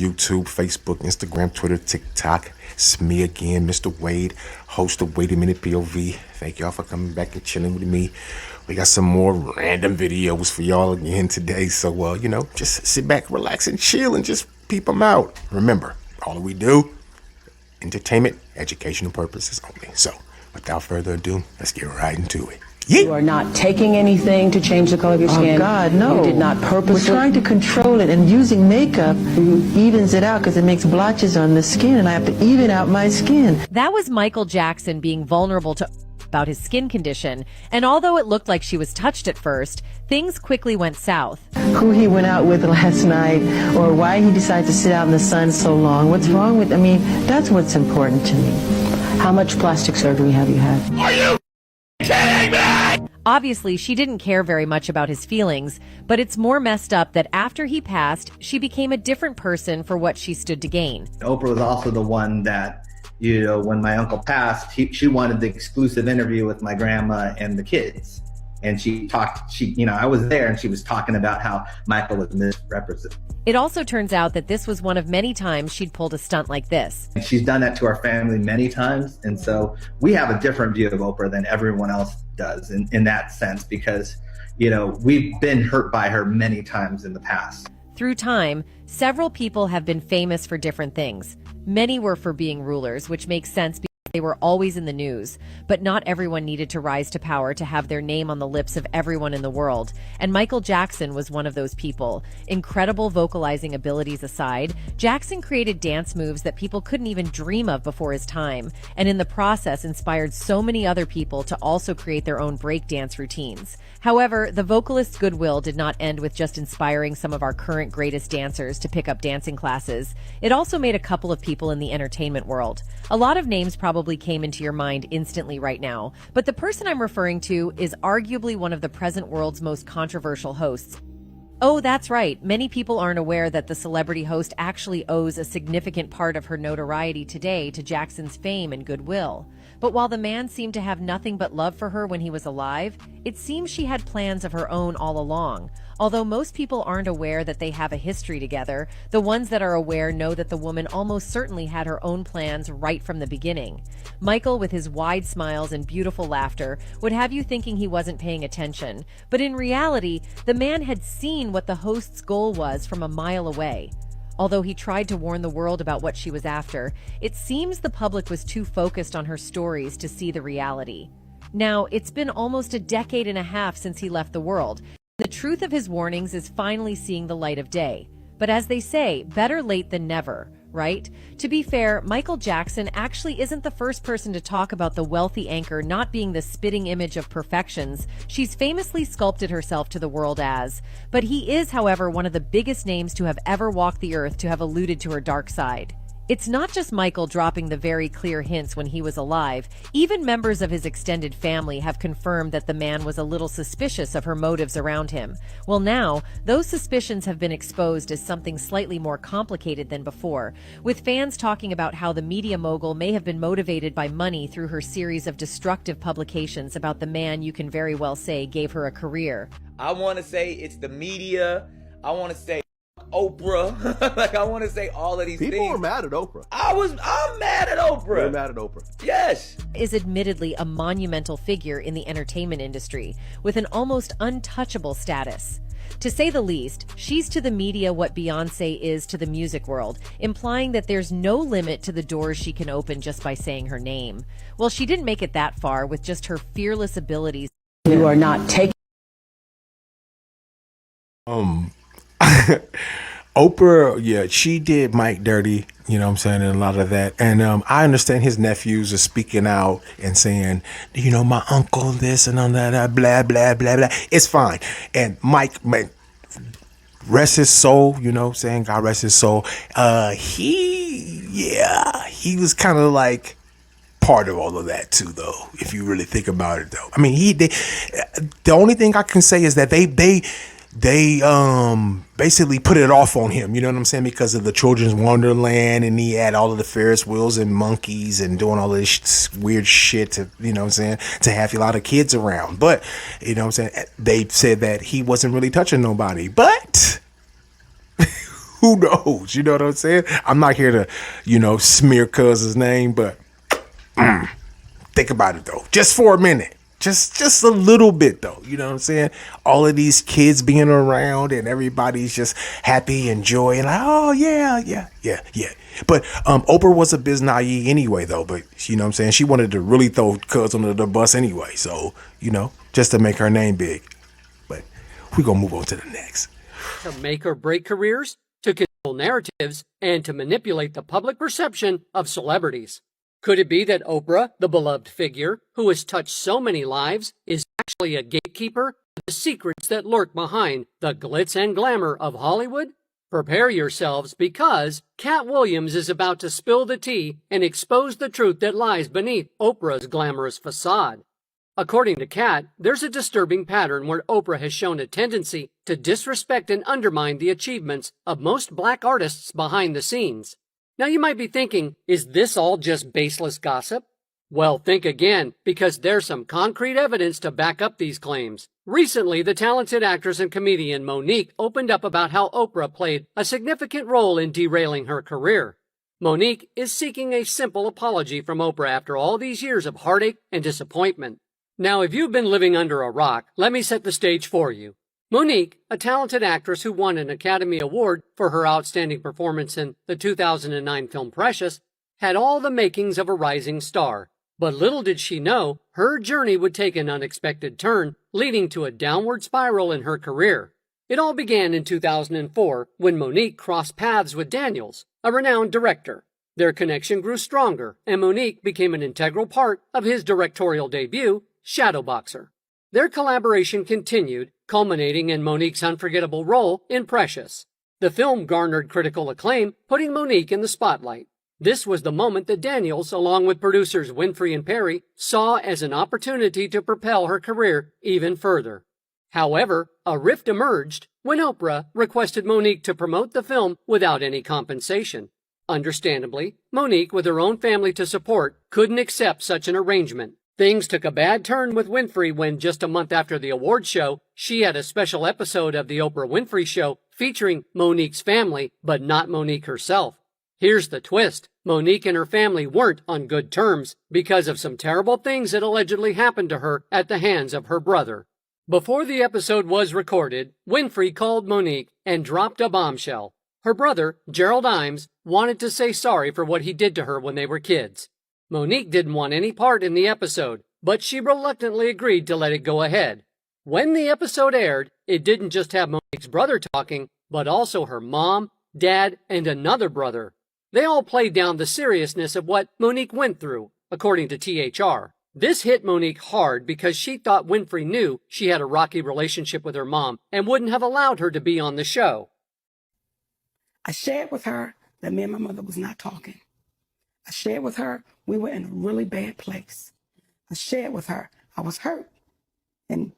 YouTube, Facebook, Instagram, Twitter, TikTok. It's me again, Mr. Wade, host of Wait a Minute POV. Thank y'all for coming back and chilling with me. We got some more random videos for y'all again today. So, just sit back, relax, and chill and just peep them out. Remember, all we do, entertainment, educational purposes only. So, without further ado, let's get right into it. You are not taking anything to change the color of your skin. Oh God, no. You did not purposely. We're trying to control it, and using makeup evens it out because it makes blotches on the skin, and I have to even out my skin. That was Michael Jackson being vulnerable to about his skin condition, and although it looked like she was touched at first, things quickly went south. Who he went out with last night, or why he decided to sit out in the sun so long. What's wrong with, that's what's important to me. How much plastic surgery have you had? Are you kidding me? Obviously, she didn't care very much about his feelings, but it's more messed up that after he passed, she became a different person for what she stood to gain. Oprah was also the one that, when my uncle passed, she wanted the exclusive interview with my grandma and the kids. And I was there, and she was talking about how Michael was misrepresented. It also turns out that this was one of many times she'd pulled a stunt like this. And she's done that to our family many times. And so we have a different view of Oprah than everyone else does in that sense, because, we've been hurt by her many times in the past. Through time, several people have been famous for different things. Many were for being rulers, which makes sense because they were always in the news, but not everyone needed to rise to power to have their name on the lips of everyone in the world. And Michael Jackson was one of those people. Incredible vocalizing abilities aside, Jackson created dance moves that people couldn't even dream of before his time, and in the process inspired so many other people to also create their own breakdance routines. However, the vocalist's goodwill did not end with just inspiring some of our current greatest dancers to pick up dancing classes. It also made a couple of people in the entertainment world. A lot of names probably came into your mind instantly right now, but the person I'm referring to is arguably one of the present world's most controversial hosts. Oh, that's right. Many people aren't aware that the celebrity host actually owes a significant part of her notoriety today to Jackson's fame and goodwill. But while the man seemed to have nothing but love for her when he was alive, it seems she had plans of her own all along. Although most people aren't aware that they have a history together, the ones that are aware know that the woman almost certainly had her own plans right from the beginning. Michael, with his wide smiles and beautiful laughter, would have you thinking he wasn't paying attention. But in reality, the man had seen what the host's goal was from a mile away. Although he tried to warn the world about what she was after, it seems the public was too focused on her stories to see the reality. Now, it's been almost a decade and a half since he left the world. The truth of his warnings is finally seeing the light of day. But as they say, better late than never, right? To be fair, Michael Jackson actually isn't the first person to talk about the wealthy anchor not being the spitting image of perfections she's famously sculpted herself to the world as. But he is, however, one of the biggest names to have ever walked the earth to have alluded to her dark side. It's not just Michael dropping the very clear hints when he was alive. Even members of his extended family have confirmed that the man was a little suspicious of her motives around him. Well, now, those suspicions have been exposed as something slightly more complicated than before, with fans talking about how the media mogul may have been motivated by money through her series of destructive publications about the man you can very well say gave her a career. I want to say it's the media. I want to say Oprah. I want to say all of these things. People are mad at Oprah. I'm mad at Oprah. You're mad at Oprah. Yes. Is admittedly a monumental figure in the entertainment industry, with an almost untouchable status. To say the least, she's to the media what Beyoncé is to the music world, implying that there's no limit to the doors she can open just by saying her name. Well, she didn't make it that far with just her fearless abilities. You are not taking Oprah, yeah, she did Mike dirty, you know what I'm saying, and a lot of that. And I understand his nephews are speaking out and saying, my uncle this and all that, blah, blah, blah, blah. It's fine. And Mike, man, rest his soul, saying God rest his soul. He was kind of like part of all of that too, though, if you really think about it, though. I mean, the only thing I can say is that they basically put it off on him, you know what I'm saying, because of the Children's Wonderland, and he had all of the Ferris wheels and monkeys and doing all this weird shit to, to have a lot of kids around. But, they said that he wasn't really touching nobody. But Who knows? You know what I'm saying? I'm not here to, smear Cuz's name, but think about it though, just for a minute. Just a little bit though, you know what I'm saying? All of these kids being around and everybody's just happy and joy and like, oh yeah. But Oprah was a biznaive anyway though, but you know what I'm saying? She wanted to really throw Cuz under the bus anyway, so, just to make her name big. But we're gonna move on to the next. To make or break careers, to control narratives, and to manipulate the public perception of celebrities. Could it be that Oprah, the beloved figure, who has touched so many lives, is actually a gatekeeper of the secrets that lurk behind the glitz and glamour of Hollywood? Prepare yourselves because Katt Williams is about to spill the tea and expose the truth that lies beneath Oprah's glamorous facade. According to Katt, there's a disturbing pattern where Oprah has shown a tendency to disrespect and undermine the achievements of most black artists behind the scenes. Now you might be thinking, is this all just baseless gossip? Well, think again, because there's some concrete evidence to back up these claims. Recently, the talented actress and comedian Mo'Nique opened up about how Oprah played a significant role in derailing her career. Mo'Nique is seeking a simple apology from Oprah after all these years of heartache and disappointment. Now, if you've been living under a rock, let me set the stage for you. Mo'Nique, a talented actress who won an Academy Award for her outstanding performance in the 2009 film Precious, had all the makings of a rising star. But little did she know, her journey would take an unexpected turn, leading to a downward spiral in her career. It all began in 2004 when Mo'Nique crossed paths with Daniels, a renowned director. Their connection grew stronger, and Mo'Nique became an integral part of his directorial debut, Shadowboxer. Their collaboration continued, culminating in Mo'Nique's unforgettable role in Precious. The film garnered critical acclaim, putting Mo'Nique in the spotlight. This was the moment that Daniels, along with producers Winfrey and Perry, saw as an opportunity to propel her career even further. However, a rift emerged when Oprah requested Mo'Nique to promote the film without any compensation. Understandably, Mo'Nique, with her own family to support, couldn't accept such an arrangement. Things took a bad turn with Winfrey when, just a month after the award show, she had a special episode of The Oprah Winfrey Show featuring Mo'Nique's family, but not Mo'Nique herself. Here's the twist. Mo'Nique and her family weren't on good terms because of some terrible things that allegedly happened to her at the hands of her brother. Before the episode was recorded, Winfrey called Mo'Nique and dropped a bombshell. Her brother, Gerald Imes, wanted to say sorry for what he did to her when they were kids. Mo'Nique didn't want any part in the episode, but she reluctantly agreed to let it go ahead. When the episode aired, it didn't just have Mo'Nique's brother talking, but also her mom, dad, and another brother. They all played down the seriousness of what Mo'Nique went through, according to THR. This hit Mo'Nique hard because she thought Winfrey knew she had a rocky relationship with her mom and wouldn't have allowed her to be on the show. I shared with her that me and my mother was not talking. I shared with her we were in a really bad place. I shared with her I was hurt. And,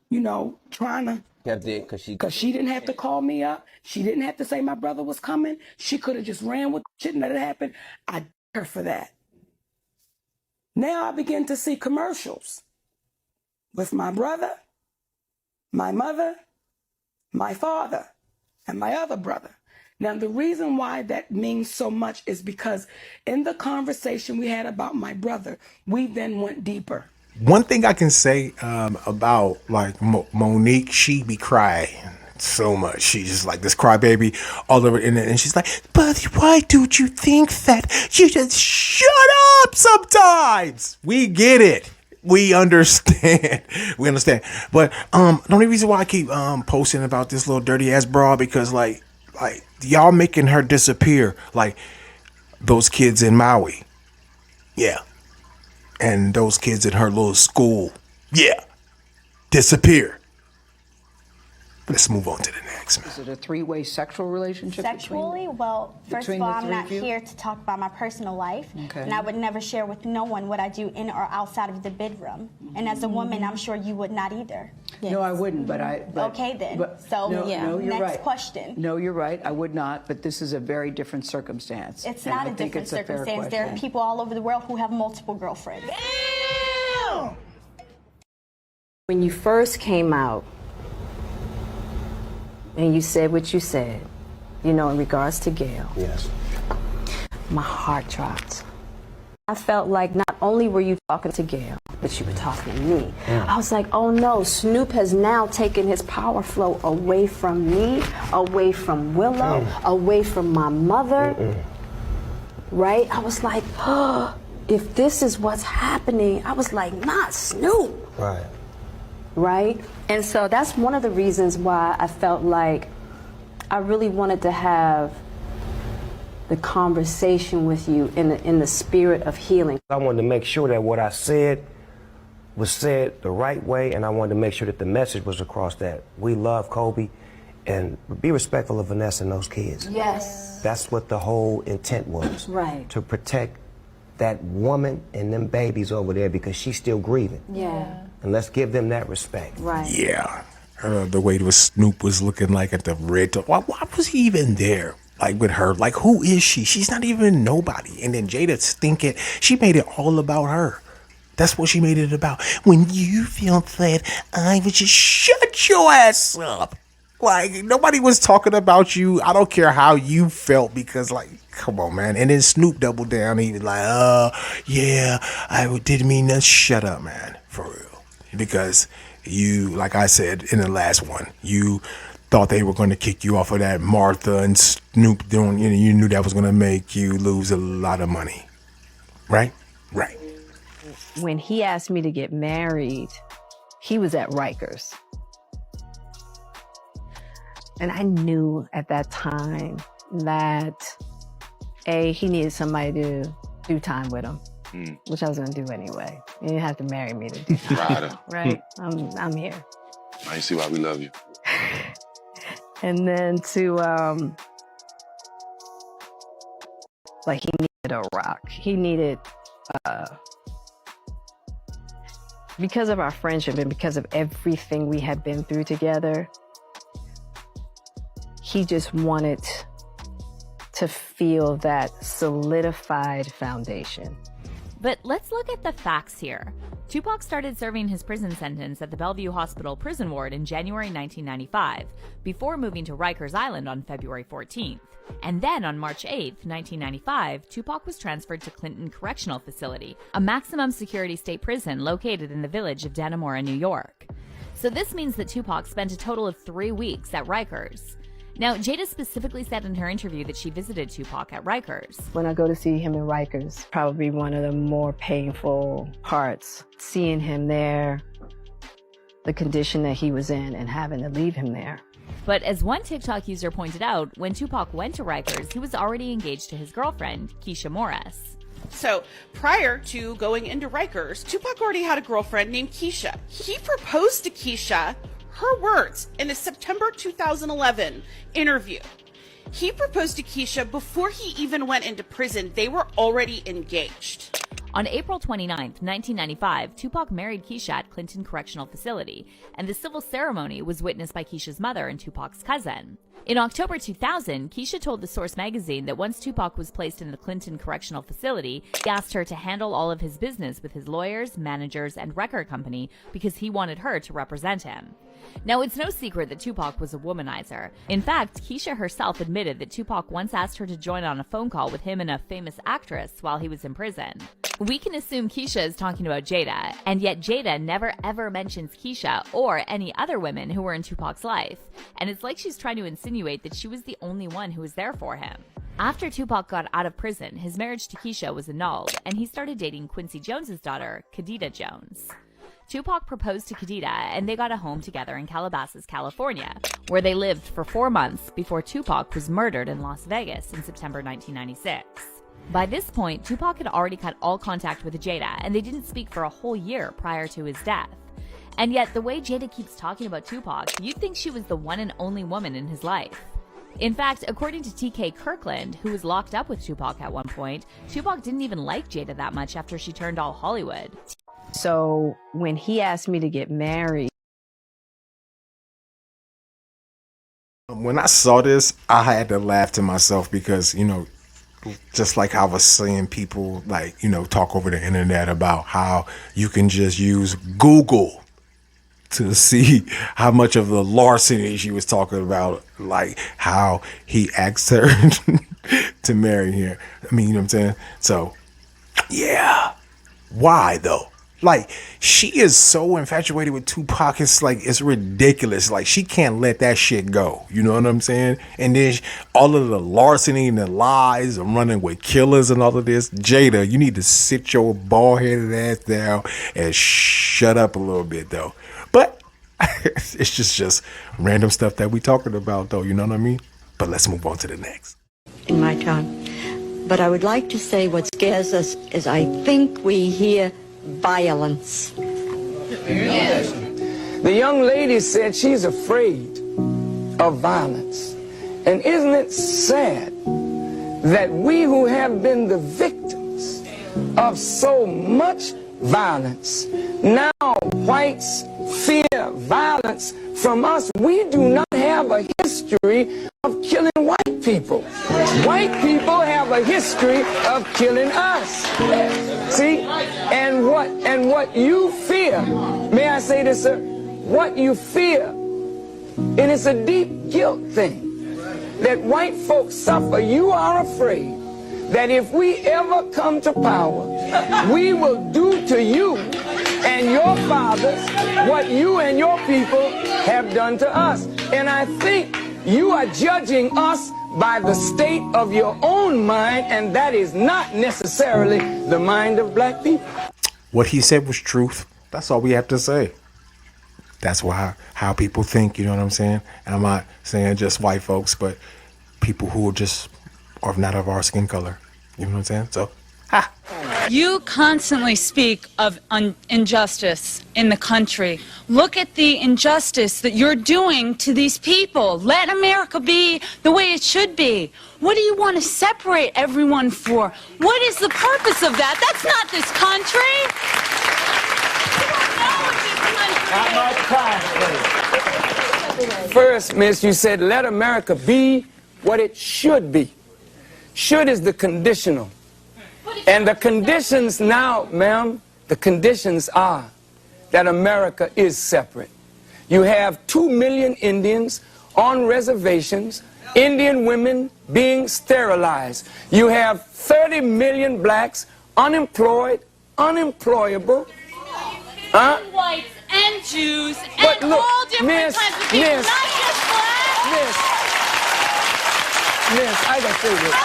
trying to... Because she didn't have to call me up. She didn't have to say my brother was coming. She could have just ran with shit and let it happen. I d***ed her for that. Now I begin to see commercials with my brother, my mother, my father, and my other brother. Now, the reason why that means so much is because in the conversation we had about my brother, we then went deeper. One thing I can say about Mo'Nique, she be crying so much. She's just like this crybaby all over the internet, and she's like, "But why don't you think that you just shut up sometimes?" We get it. We understand. We understand. But the only reason why I keep posting about this little dirty ass broad because like y'all making her disappear, like those kids in Maui. Yeah. And those kids in her little school. Yeah. Disappear. Let's move on to the next, man. Is it a three-way sexual relationship? Sexually? Well, first of all, I'm not here to talk about my personal life. Okay. And I would never share with no one what I do in or outside of the bedroom. And as a woman, I'm sure you would not either. Yes. No, I wouldn't, but okay, then. No, you're next right. Question. No, you're right. I would not, but this is a very different circumstance. It's not a different circumstance. There are people all over the world who have multiple girlfriends. Damn! When you first came out, and you said what you said, you know, in regards to Gail. Yes. My heart dropped. I felt like not only were you talking to Gail, but you were talking to me. I was like, oh no, Snoop has now taken his power flow away from me, away from Willow, away from my mother. Right? I was like, oh, if this is what's happening, I was like, not Snoop. Right. Right? And so that's one of the reasons why I felt like I really wanted to have the conversation with you in the spirit of healing. I wanted to make sure that what I said was said the right way, and I wanted to make sure that the message was across that we love Kobe and be respectful of Vanessa and those kids. Yes. That's what the whole intent was. Right. To protect that woman and them babies over there because she's still grieving. Yeah. And let's give them that respect. Right. Yeah. The way Snoop was looking like at the red door. Why was he even there? Like with her, like who is she? She's not even nobody. And then Jada's thinking she made it all about her. That's what she made it about. When you feel that, I would just shut your ass up. Like nobody was talking about you. I don't care how you felt because like, come on, man. And then Snoop doubled down. He was like, yeah, I didn't mean to. Shut up, man, for real. Because you, like I said in the last one, you thought they were going to kick you off of that Martha and Snoop doing, you knew that was going to make you lose a lot of money. Right? Right. When he asked me to get married, he was at Rikers. And I knew at that time that, he needed somebody to do time with him, which I was going to do anyway. You didn't have to marry me to do time. Right? I'm here. Now you see why we love you. And then to, like he needed a rock. He needed, because of our friendship and because of everything we had been through together, he just wanted to feel that solidified foundation. But let's look at the facts here. Tupac started serving his prison sentence at the Bellevue Hospital prison ward in January 1995, before moving to Rikers Island on February 14th. And then on March 8th, 1995, Tupac was transferred to Clinton Correctional Facility, a maximum security state prison located in the village of Dannemora, New York. So this means that Tupac spent a total of 3 weeks at Rikers. Now, Jada specifically said in her interview that she visited Tupac at Rikers. When I go to see him in Rikers, probably one of the more painful parts, seeing him there, the condition that he was in, and having to leave him there. But as one TikTok user pointed out, when Tupac went to Rikers, he was already engaged to his girlfriend, Keisha Morris. So prior to going into Rikers, Tupac already had a girlfriend named Keisha. He proposed to Keisha, her words, in a September 2011 interview. He proposed to Keisha before he even went into prison. They were already engaged. On April 29, 1995, Tupac married Keisha at Clinton Correctional Facility, and the civil ceremony was witnessed by Keisha's mother and Tupac's cousin. In October 2000, Keisha told The Source magazine that once Tupac was placed in the Clinton Correctional Facility, he asked her to handle all of his business with his lawyers, managers, and record company because he wanted her to represent him. Now, it's no secret that Tupac was a womanizer. In fact, Keisha herself admitted that Tupac once asked her to join on a phone call with him and a famous actress while he was in prison. We can assume Keisha is talking about Jada, and yet Jada never ever mentions Keisha or any other women who were in Tupac's life, and it's like she's trying to insinuate that she was the only one who was there for him. After Tupac got out of prison, his marriage to Keisha was annulled, and he started dating Quincy Jones's daughter, Khadida Jones. Tupac proposed to Khadida, and they got a home together in Calabasas, California, where they lived for 4 months before Tupac was murdered in Las Vegas in September 1996. By this point, Tupac had already cut all contact with Jada, and they didn't speak for a whole year prior to his death. And yet, the way Jada keeps talking about Tupac, you'd think she was the one and only woman in his life. In fact, according to TK Kirkland, who was locked up with Tupac at one point, Tupac didn't even like Jada that much after she turned all Hollywood. So when he asked me to get married, when I saw this, I had to laugh to myself because, just like I was seeing people talk over the internet about how you can just use Google to see how much of the larceny she was talking about, like how he asked her to marry him. I mean, you know what I'm saying? So, yeah. Why though? Like, she is so infatuated with Tupac. It's like, it's ridiculous. Like, she can't let that shit go. You know what I'm saying? And then all of the larceny and the lies and running with killers and all of this. Jada, you need to sit your bald-headed ass down and shut up a little bit, though. But it's just random stuff that we talking about, though. You know what I mean? But let's move on to the next. In my time. But I would like to say what scares us is I think we hear violence. The young lady said she's afraid of violence. And isn't it sad that we who have been the victims of so much violence, now whites fear violence from us? We do not have a history of killing white people. White people have a history of killing us. See? And what you fear, may I say this, sir? What you fear, and it's a deep guilt thing, that white folks suffer. You are afraid that if we ever come to power, we will do to you and your fathers what you and your people have done to us. And I think you are judging us by the state of your own mind, and that is not necessarily the mind of black people. What he said was truth. That's all we have to say. That's how people think, you know what I'm saying? And I'm not saying just white folks, but people who are not of our skin color. You know what I'm saying? So, You constantly speak of injustice in the country. Look at the injustice that you're doing to these people. Let America be the way it should be. What do you want to separate everyone for? What is the purpose of that? That's not this country. First, miss, you said let America be what it should be. Should is the conditional. And the conditions now, ma'am, the conditions are that America is separate. You have 2 million Indians on reservations, Indian women being sterilized. You have 30 million blacks unemployed, unemployable. Whites and Jews and all different kinds of people, not just blacks. Miss, I gotta say this.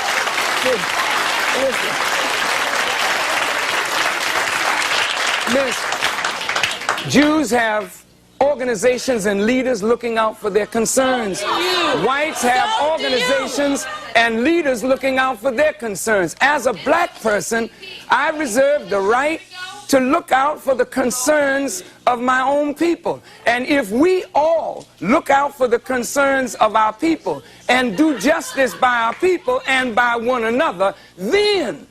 Miss, Jews have organizations and leaders looking out for their concerns. Whites have organizations and leaders looking out for their concerns. As a black person, I reserve the right to look out for the concerns of my own people. And if we all look out for the concerns of our people and do justice by our people and by one another, then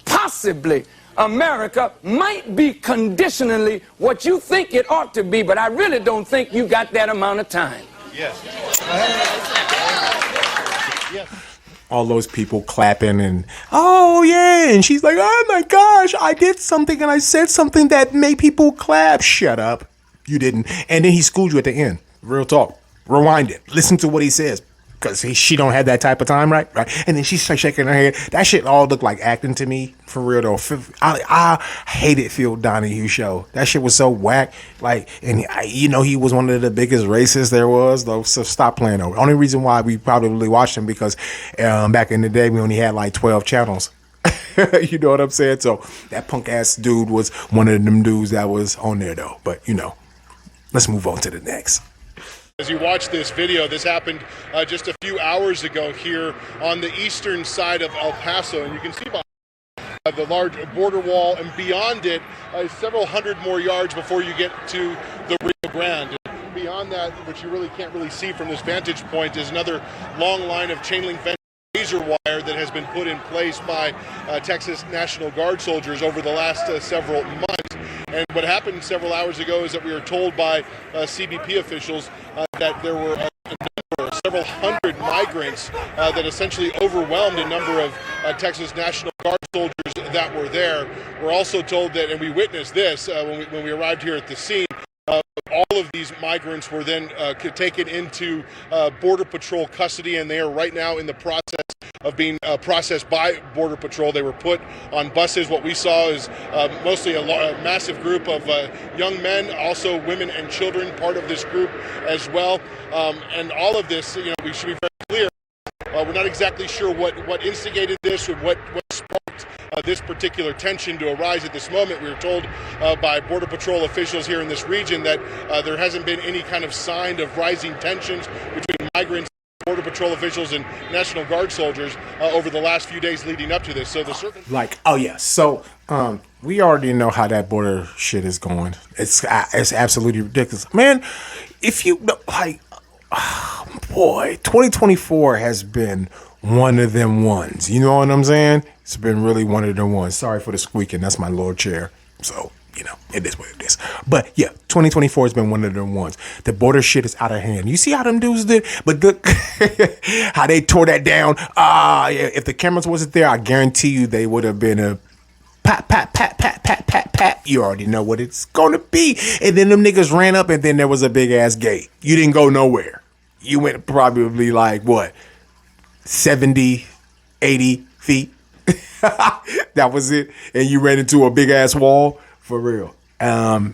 possibly America might be conditionally what you think it ought to be, but I really don't think you got that amount of time. Yes. All those people clapping and, oh yeah, and she's like, oh my gosh, I did something and I said something that made people clap. Shut up. You didn't. And then he schooled you at the end. Real talk. Rewind it. Listen to what he says. Because she don't have that type of time, right? And then she's shaking her head. That shit all looked like acting to me, for real though. I hated Phil Donahue show. That shit was so whack. Like, and he was one of the biggest racists there was, though. So stop playing over. Only reason why we probably watched him because back in the day we only had like 12 channels. You know what I'm saying? So that punk ass dude was one of them dudes that was on there though. But let's move on to the next. As you watch this video, this happened just a few hours ago here on the eastern side of El Paso, and you can see behind the large border wall, and beyond it, several hundred more yards before you get to the Rio Grande. And beyond that, which you really can't really see from this vantage point, is another long line of chain link fence, razor wire that has been put in place by Texas National Guard soldiers over the last several months. And what happened several hours ago is that we were told by CBP officials that there were several hundred migrants that essentially overwhelmed a number of Texas National Guard soldiers that were there. We're also told that, and we witnessed this when we arrived here at the scene, all of these migrants were then taken into Border Patrol custody, and they are right now in the process of being processed by Border Patrol. They were put on buses. What we saw is mostly a massive group of young men, also women and children, part of this group as well. And all of this, we should be very clear. We're not exactly sure what instigated this or what sparked this particular tension to arise at this moment. We were told by Border Patrol officials here in this region that there hasn't been any kind of sign of rising tensions between migrants, Border Patrol officials, and National Guard soldiers over the last few days leading up to this. So the So we already know how that border shit is going. It's absolutely ridiculous, man. If you like, oh boy, 2024 has been one of them ones. You know what I'm saying? It's been really one of them ones. Sorry for the squeaking. That's my little chair. So, it is what it is. But yeah, 2024 has been one of them ones. The border shit is out of hand. You see how them dudes did? But look how they tore that down. Yeah, if the cameras wasn't there, I guarantee you they would have been a pat, pat, pat, pat, pat, pat, pat. You already know what it's going to be. And then them niggas ran up, and then there was a big ass gate. You didn't go nowhere. You went probably like, what, 70, 80 feet? That was it. And you ran into a big ass wall. For real. Yeah,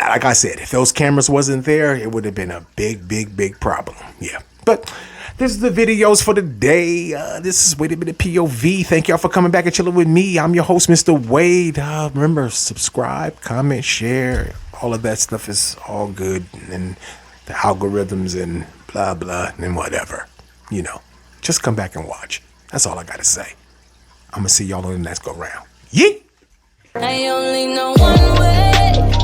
like I said, if those cameras wasn't there, it would have been a big problem. Yeah. But this is the videos for the day. This is Wait a Minute POV. Thank y'all for coming back and chilling with me. I'm your host, Mr. Wade. Remember, subscribe, comment, share. All of that stuff is all good. And the algorithms and blah, blah, and whatever. Just come back and watch. That's all I got to say. I'm going to see y'all on the next go round. Yeet! I only know one way.